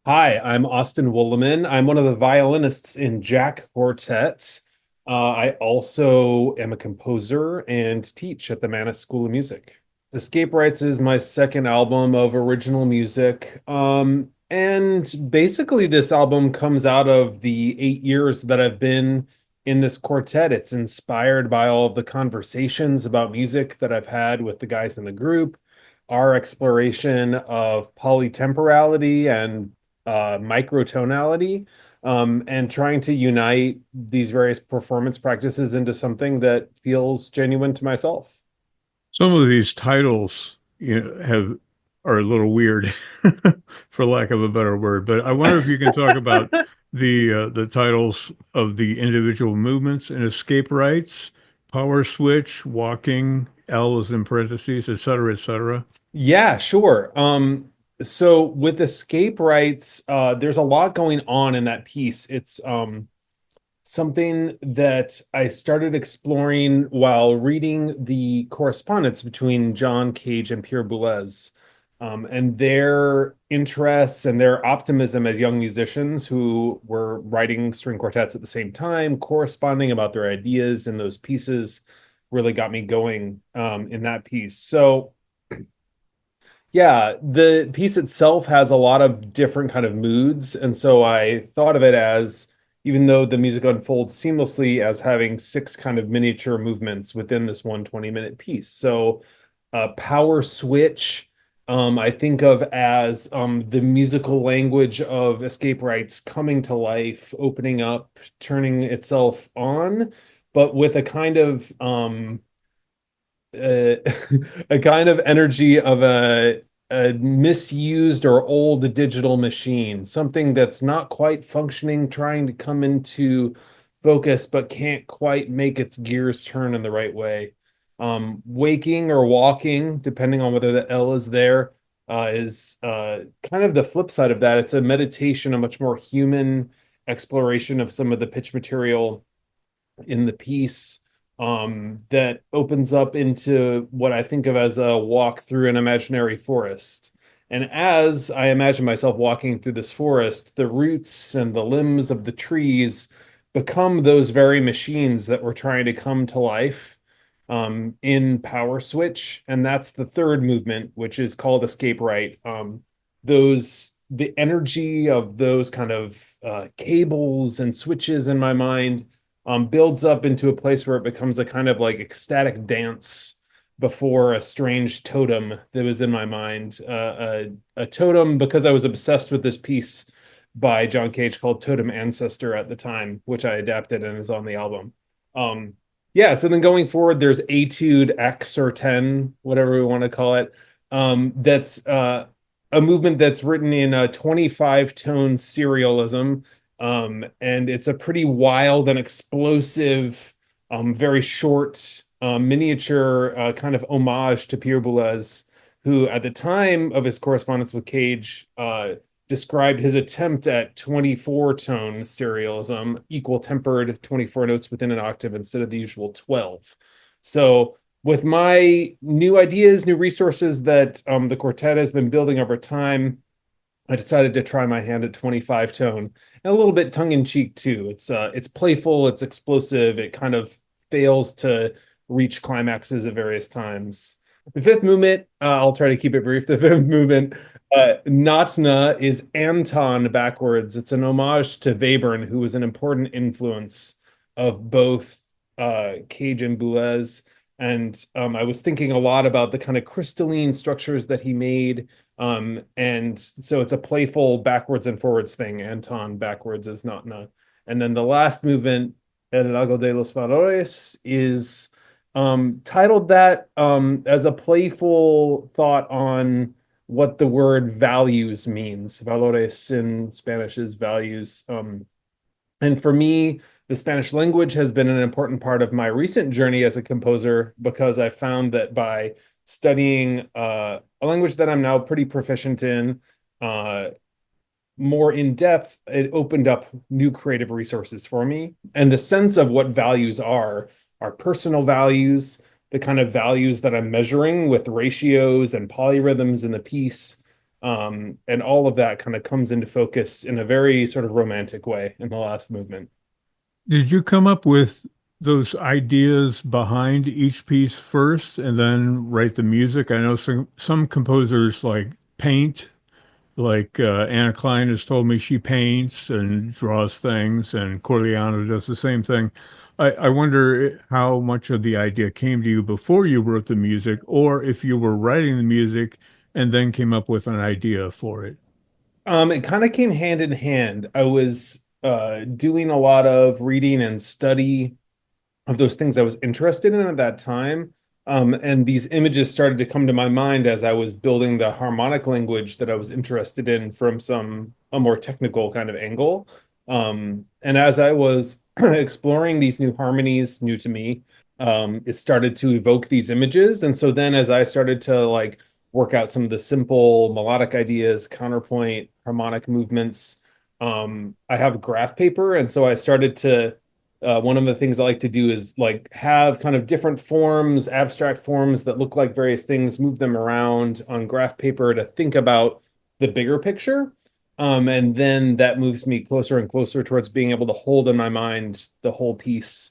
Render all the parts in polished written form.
Hi, I'm Austin Wulliman. I'm one of the violinists in Jack Quartet. I also am a composer and teach at the Mannes School of Music. Escape Rites is my second album of original music. And basically, this album comes out of the 8 years that I've been in this quartet. It's inspired by all of the conversations about music that I've had with the guys in the group, our exploration of polytemporality and microtonality, and trying to unite these various performance practices into something that feels genuine to myself. Some of these titles, have are a little weird, for lack of a better word. But I wonder if you can talk about the titles of the individual movements and escape rites, power switch, walking, L is in parentheses, et cetera, et cetera. Yeah, sure. So with escape rights, there's a lot going on in that piece. It's something that I started exploring while reading the correspondence between John Cage and Pierre Boulez, and their interests and their optimism as young musicians who were writing string quartets at the same time, corresponding about their ideas in those pieces, really got me going in that piece. So yeah, the piece itself has a lot of different kind of moods, and so I thought of it as, even though the music unfolds seamlessly, as having six kind of miniature movements within this 120-minute piece. So, power switch, I think of as the musical language of escape rights coming to life, opening up, turning itself on, but with a kind of uh, a kind of energy of a misused or old digital machine, something that's not quite functioning, trying to come into focus, but can't quite make its gears turn in the right way. Waking or walking, depending on whether the L is there, is kind of the flip side of that. It's a meditation, a much more human exploration of some of the pitch material in the piece, that opens up into what I think of as a walk through an imaginary forest. And as I imagine myself walking through this forest, the roots and the limbs of the trees become those very machines that were trying to come to life in Power Switch. And that's the third movement, which is called Escape Right. The energy of those kind of cables and switches in my mind builds up into a place where it becomes a kind of like ecstatic dance before a strange totem that was in my mind. A totem, because I was obsessed with this piece by John Cage called Totem Ancestor at the time, which I adapted and is on the album. Um, yeah, so then going forward, there's Etude X or 10, whatever we want to call it. That's a movement that's written in a 25 tone serialism, and it's a pretty wild and explosive, very short, miniature kind of homage to Pierre Boulez, who at the time of his correspondence with Cage described his attempt at 24 tone serialism, equal tempered 24 notes within an octave instead of the usual 12. So with my new ideas, new resources that the quartet has been building over time, I decided to try my hand at 25 tone, and a little bit tongue in cheek too. It's playful, it's explosive, it kind of fails to reach climaxes at various times. The fifth movement, I'll try to keep it brief. The fifth movement, Natna, is Anton backwards. It's an homage to Webern, who was an important influence of both Cage and Boulez. And I was thinking a lot about the kind of crystalline structures that he made, and so it's a playful backwards and forwards thing. Anton backwards is not na. And then the last movement, El Lago de los Valores, is titled that as a playful thought on what the word values means. Valores in Spanish is values. And for me, the Spanish language has been an important part of my recent journey as a composer, because I found that by studying a language that I'm now pretty proficient in uh, more in depth, it opened up new creative resources for me. And the sense of what values are personal values, the kind of values that I'm measuring with ratios and polyrhythms in the piece. And all of that kind of comes into focus in a very sort of romantic way in the last movement. Did you come up with those ideas behind each piece first and then write the music? I know some composers like paint, like Anna Klein has told me she paints and draws things, and Corigliano does the same thing. I wonder how much of the idea came to you before you wrote the music, or if you were writing the music and then came up with an idea for it. It kind of came hand in hand. I was doing a lot of reading and study of those things I was interested in at that time. And these images started to come to my mind as I was building the harmonic language that I was interested in from a more technical kind of angle. And as I was exploring these new harmonies, new to me, it started to evoke these images. And so then as I started to like work out some of the simple melodic ideas, counterpoint, harmonic movements, I have graph paper. And so I started to one of the things I like to do is like have kind of different forms, abstract forms that look like various things, move them around on graph paper to think about the bigger picture. And then that moves me closer and closer towards being able to hold in my mind the whole piece.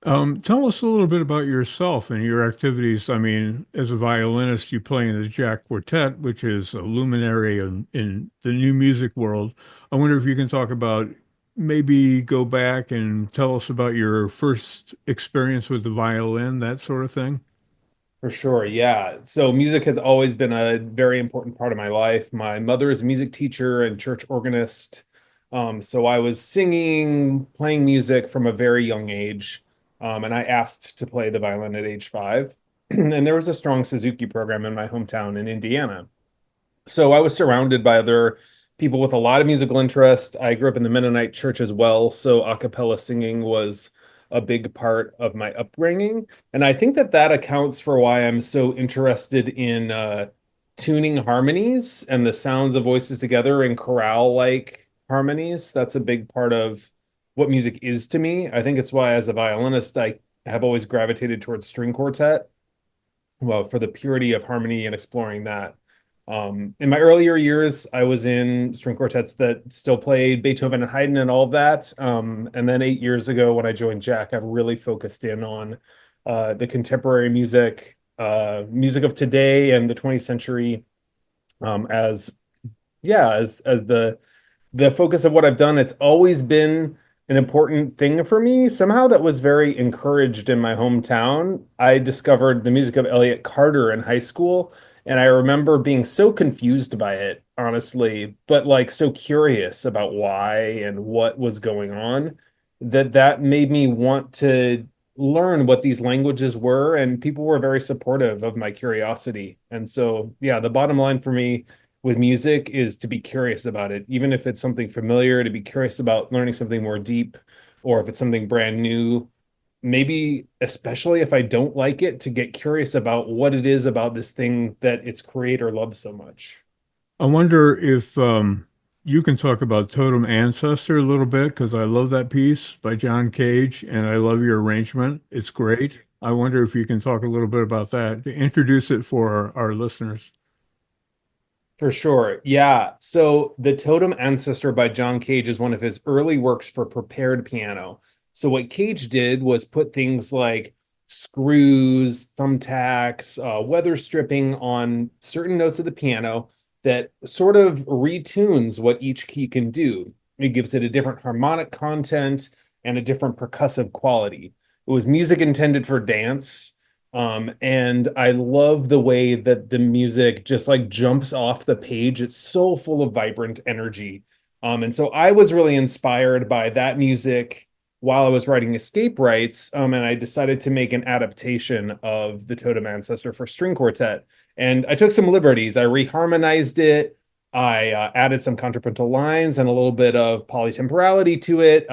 Tell us a little bit about yourself and your activities. I mean, as a violinist, you play in the Jack Quartet, which is a luminary in the new music world. I wonder if you can talk about maybe go back and tell us about your first experience with the violin, that sort of thing. For sure, yeah. So music has always been a very important part of my life. My mother is a music teacher and church organist. So I was singing, playing music from a very young age. And I asked to play the violin at age 5. And there was a strong Suzuki program in my hometown in Indiana. So I was surrounded by other people with a lot of musical interest. I grew up in the Mennonite church as well, so a cappella singing was a big part of my upbringing. And I think that that accounts for why I'm so interested in tuning harmonies and the sounds of voices together in chorale-like harmonies. That's a big part of what music is to me. I think it's why, as a violinist, I have always gravitated towards string quartet, well, for the purity of harmony and exploring that. In my earlier years, I was in string quartets that still played Beethoven and Haydn and all of that. And then 8 years ago, when I joined Jack, I've really focused in on the contemporary music, music of today and the 20th century, as yeah, as the focus of what I've done. It's always been an important thing for me. Somehow that was very encouraged in my hometown. I discovered the music of Elliott Carter in high school, and I remember being so confused by it, honestly, but like so curious about why and what was going on, that that made me want to learn what these languages were, and people were very supportive of my curiosity. And so, yeah, the bottom line for me with music is to be curious about it, even if it's something familiar, to be curious about learning something more deep, or if it's something brand new, maybe especially if I don't like it, to get curious about what it is about this thing that its creator loves so much. I wonder if you can talk about Totem Ancestor a little bit because I love that piece by John Cage and I love your arrangement. It's great. I wonder if you can talk a little bit about that to introduce it for our listeners. For sure. Yeah. So The Totem Ancestor by John Cage is one of his early works for prepared piano. So what Cage did was put things like screws, thumbtacks, weather stripping on certain notes of the piano that sort of retunes what each key can do. It gives it a different harmonic content and a different percussive quality. It was music intended for dance, and I love the way that the music just like jumps off the page. It's so full of vibrant energy. And so I was really inspired by that music while I was writing Escape Rites. And I decided to make an adaptation of the Totem Ancestor for string quartet. And I took some liberties. I reharmonized it. I added some contrapuntal lines and a little bit of polytemporality to it,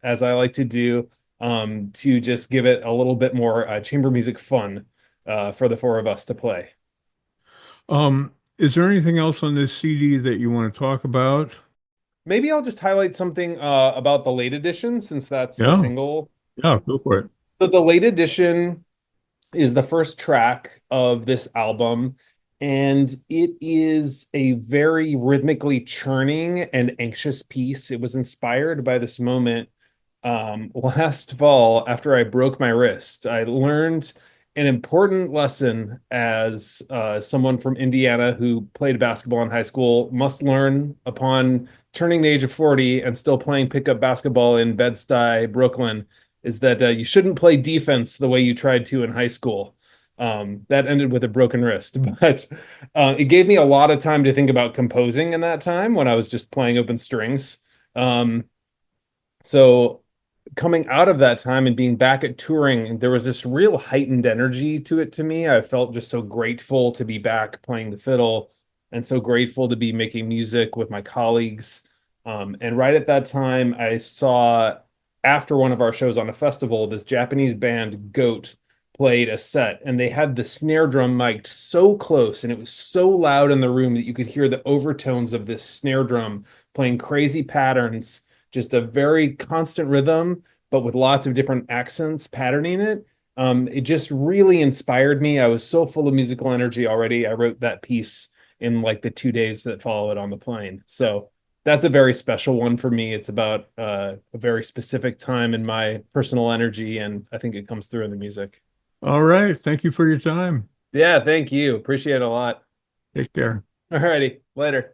as I like to do, to just give it a little bit more chamber music fun for the four of us to play. Is there anything else on this CD that you want to talk about? Maybe I'll just highlight something about the late edition, since that's the Yeah, single. yeah, go for it. So the late edition is the first track of this album, and it is a very rhythmically churning and anxious piece. It was inspired by this moment last fall after I broke my wrist. I learned an important lesson as someone from Indiana who played basketball in high school must learn upon turning the age of 40 and still playing pickup basketball in Bed-Stuy, Brooklyn, is that you shouldn't play defense the way you tried to in high school. That ended with a broken wrist, but it gave me a lot of time to think about composing in that time when I was just playing open strings. Um, so coming out of that time and being back at touring, there was this real heightened energy to it to me. I felt just so grateful to be back playing the fiddle and so grateful to be making music with my colleagues. And right at that time, I saw after one of our shows on a festival, this Japanese band, Goat, played a set and they had the snare drum mic'd so close and it was so loud in the room that you could hear the overtones of this snare drum playing crazy patterns, just a very constant rhythm, but with lots of different accents patterning it. It just really inspired me. I was so full of musical energy already. I wrote that piece in like the 2 days that followed on the plane. So that's a very special one for me. It's about a very specific time in my personal energy, and I think it comes through in the music. All right. Thank you for your time. Yeah, thank you. Appreciate it a lot. Take care. All righty, later.